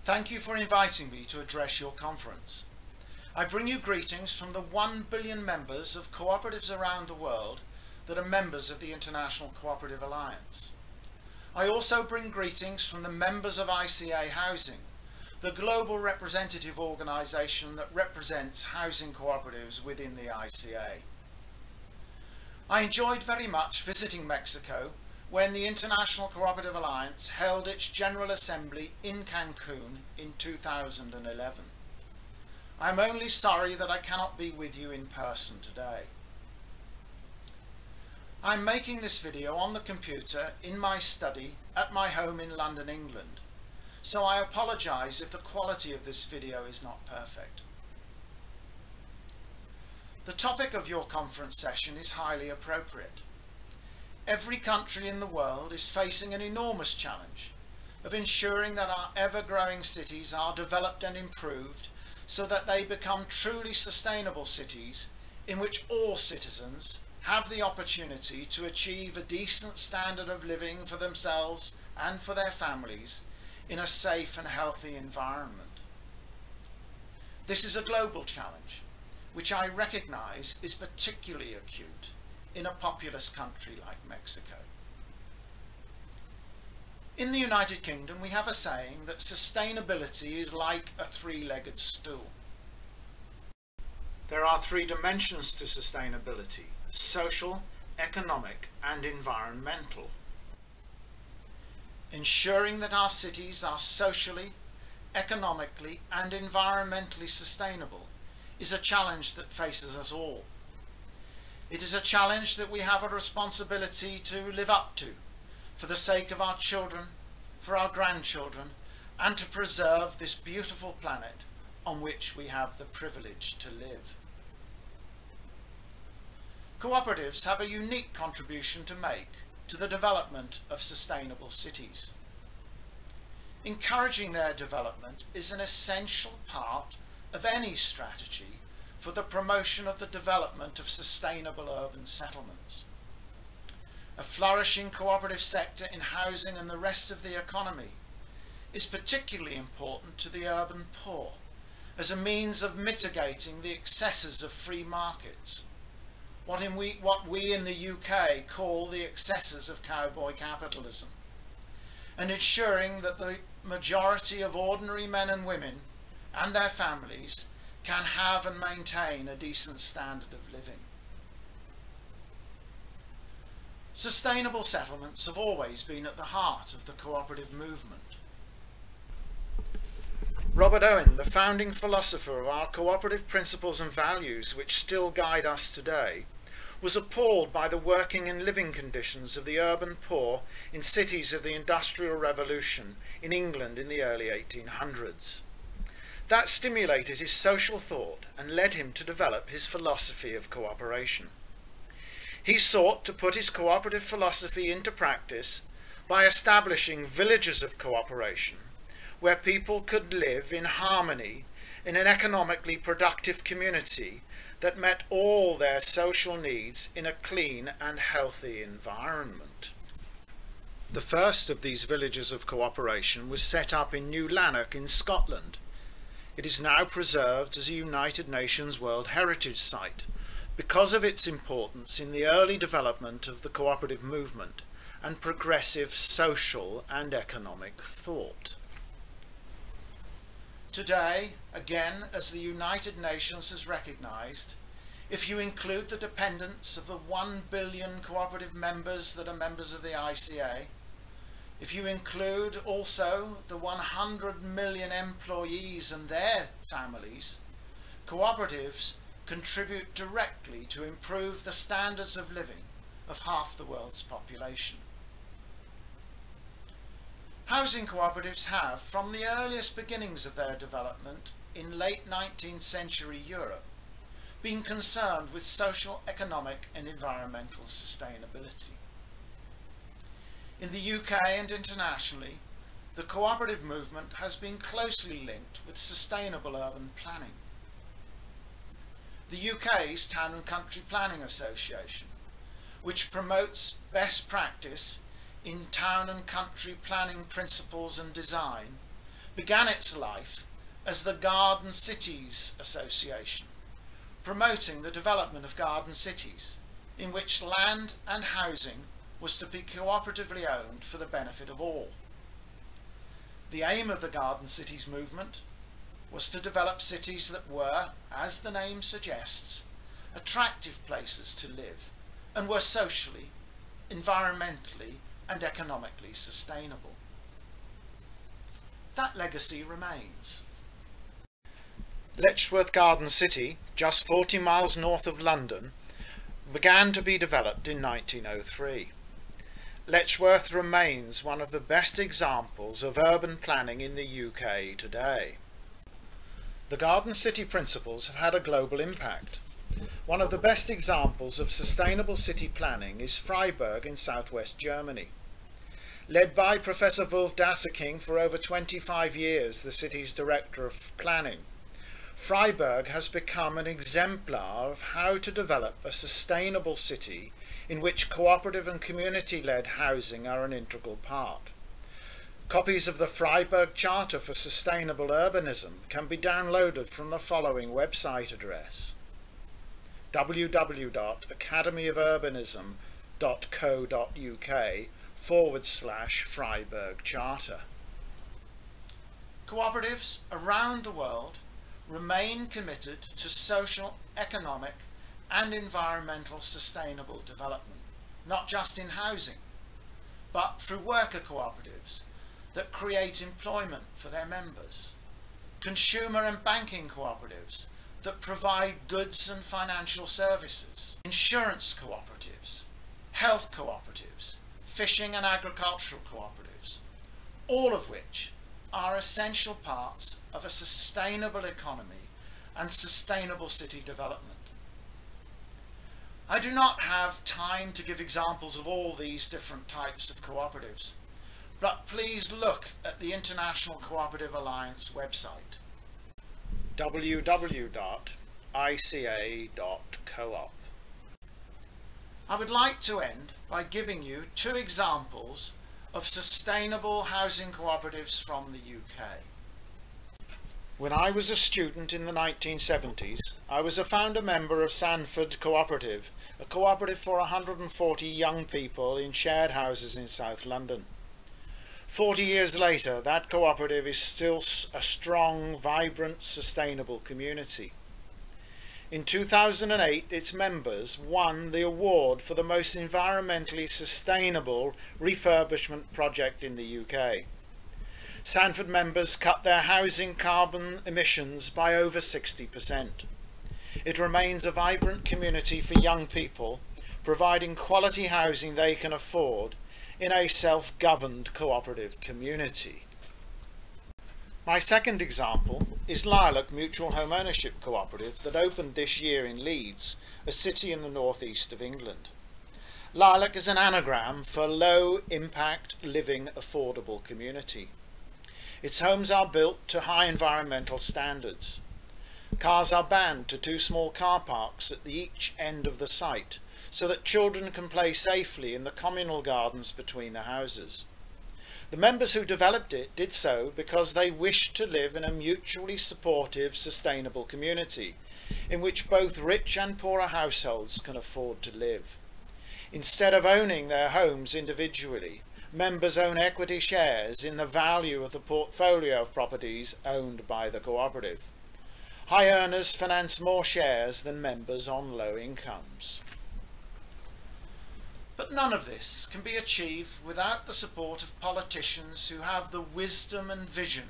Thank you for inviting me to address your conference. I bring you greetings from the 1 billion members of cooperatives around the world that are members of the International Cooperative Alliance. I also bring greetings from the members of ICA Housing, the global representative organisation that represents housing cooperatives within the ICA. I enjoyed very much visiting Mexico when the International Cooperative Alliance held its General Assembly in Cancun in 2011. I am only sorry that I cannot be with you in person today. I am making this video on the computer in my study at my home in London, England, so I apologise if the quality of this video is not perfect. The topic of your conference session is highly appropriate. Every country in the world is facing an enormous challenge of ensuring that our ever-growing cities are developed and improved so that they become truly sustainable cities in which all citizens have the opportunity to achieve a decent standard of living for themselves and for their families in a safe and healthy environment. This is a global challenge, which I recognise is particularly acute in a populous country like Mexico. In the United Kingdom, we have a saying that sustainability is like a three-legged stool. There are three dimensions to sustainability: social, economic, and environmental. Ensuring that our cities are socially, economically, and environmentally sustainable is a challenge that faces us all. It is a challenge that we have a responsibility to live up to for the sake of our children, for our grandchildren, and to preserve this beautiful planet on which we have the privilege to live. Cooperatives have a unique contribution to make to the development of sustainable cities. Encouraging their development is an essential part of any strategy for the promotion of the development of sustainable urban settlements. A flourishing cooperative sector in housing and the rest of the economy is particularly important to the urban poor as a means of mitigating the excesses of free markets, what we in the UK call the excesses of cowboy capitalism, and ensuring that the majority of ordinary men and women and their families can have and maintain a decent standard of living. Sustainable settlements have always been at the heart of the cooperative movement. Robert Owen, the founding philosopher of our cooperative principles and values which still guide us today, was appalled by the working and living conditions of the urban poor in cities of the Industrial Revolution in England in the early 1800s. That stimulated his social thought and led him to develop his philosophy of cooperation. He sought to put his cooperative philosophy into practice by establishing villages of cooperation where people could live in harmony in an economically productive community that met all their social needs in a clean and healthy environment. The first of these villages of cooperation was set up in New Lanark in Scotland. It is now preserved as a United Nations World Heritage Site because of its importance in the early development of the cooperative movement and progressive social and economic thought. Today, again, as the United Nations has recognised, if you include the dependents of the 1 billion cooperative members that are members of the ICA, if you include also the 100 million employees and their families, cooperatives contribute directly to improve the standards of living of half the world's population. Housing cooperatives have, from the earliest beginnings of their development in late 19th century Europe, been concerned with social, economic and environmental sustainability. In the UK and internationally, the cooperative movement has been closely linked with sustainable urban planning. The UK's Town and Country Planning Association, which promotes best practice in town and country planning principles and design, began its life as the Garden Cities Association, promoting the development of garden cities, in which land and housing was to be cooperatively owned for the benefit of all. The aim of the Garden Cities movement was to develop cities that were, as the name suggests, attractive places to live and were socially, environmentally and economically sustainable. That legacy remains. Letchworth Garden City, just 40 miles north of London, began to be developed in 1903. Letchworth remains one of the best examples of urban planning in the UK today. The Garden City principles have had a global impact. One of the best examples of sustainable city planning is Freiburg in southwest Germany. Led by Professor Wolf Dasserking for over 25 years, the city's director of planning, Freiburg has become an exemplar of how to develop a sustainable city in which cooperative and community-led housing are an integral part. Copies of the Freiburg Charter for Sustainable Urbanism can be downloaded from the following website address: www.academyofurbanism.co.uk/Freiburg Charter. Cooperatives around the world remain committed to social, economic and environmental sustainable development, not just in housing, but through worker cooperatives that create employment for their members, consumer and banking cooperatives that provide goods and financial services, insurance cooperatives, health cooperatives, fishing and agricultural cooperatives, all of which are essential parts of a sustainable economy and sustainable city development. I do not have time to give examples of all these different types of cooperatives, but please look at the International Cooperative Alliance website, www.ica.coop. I would like to end by giving you two examples of sustainable housing cooperatives from the UK. When I was a student in the 1970s, I was a founder member of Sanford Cooperative, a cooperative for 140 young people in shared houses in South London. 40 years later, that cooperative is still a strong, vibrant, sustainable community. In 2008, its members won the award for the most environmentally sustainable refurbishment project in the UK. Sanford members cut their housing carbon emissions by over 60%. It remains a vibrant community for young people, providing quality housing they can afford in a self-governed cooperative community. My second example is Lilac Mutual Home Ownership Cooperative that opened this year in Leeds, a city in the northeast of England. Lilac is an anagram for Low Impact Living Affordable Community. Its homes are built to high environmental standards. Cars are banned to 2 small car parks at each end of the site so that children can play safely in the communal gardens between the houses. The members who developed it did so because they wished to live in a mutually supportive, sustainable community in which both rich and poorer households can afford to live. Instead of owning their homes individually, members own equity shares in the value of the portfolio of properties owned by the cooperative. High earners finance more shares than members on low incomes. But none of this can be achieved without the support of politicians who have the wisdom and vision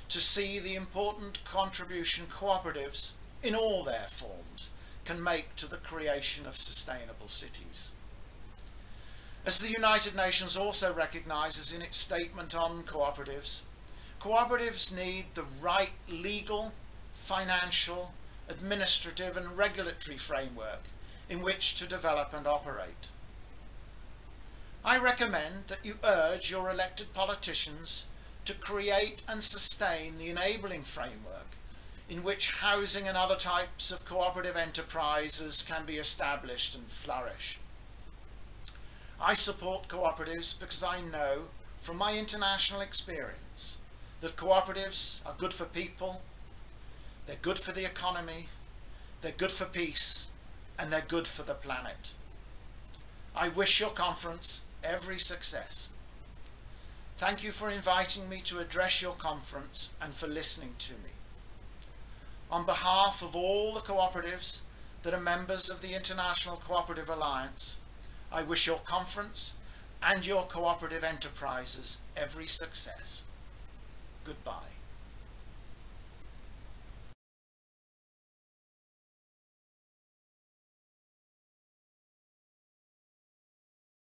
to see the important contribution cooperatives, in all their forms, can make to the creation of sustainable cities. As the United Nations also recognises in its statement on cooperatives, cooperatives need the right legal, financial, administrative and regulatory framework in which to develop and operate. I recommend that you urge your elected politicians to create and sustain the enabling framework in which housing and other types of cooperative enterprises can be established and flourish. I support cooperatives because I know from my international experience that cooperatives are good for people, they're good for the economy, they're good for peace, and they're good for the planet. I wish your conference every success. Thank you for inviting me to address your conference and for listening to me. On behalf of all the cooperatives that are members of the International Cooperative Alliance, I wish your conference and your cooperative enterprises every success. Goodbye.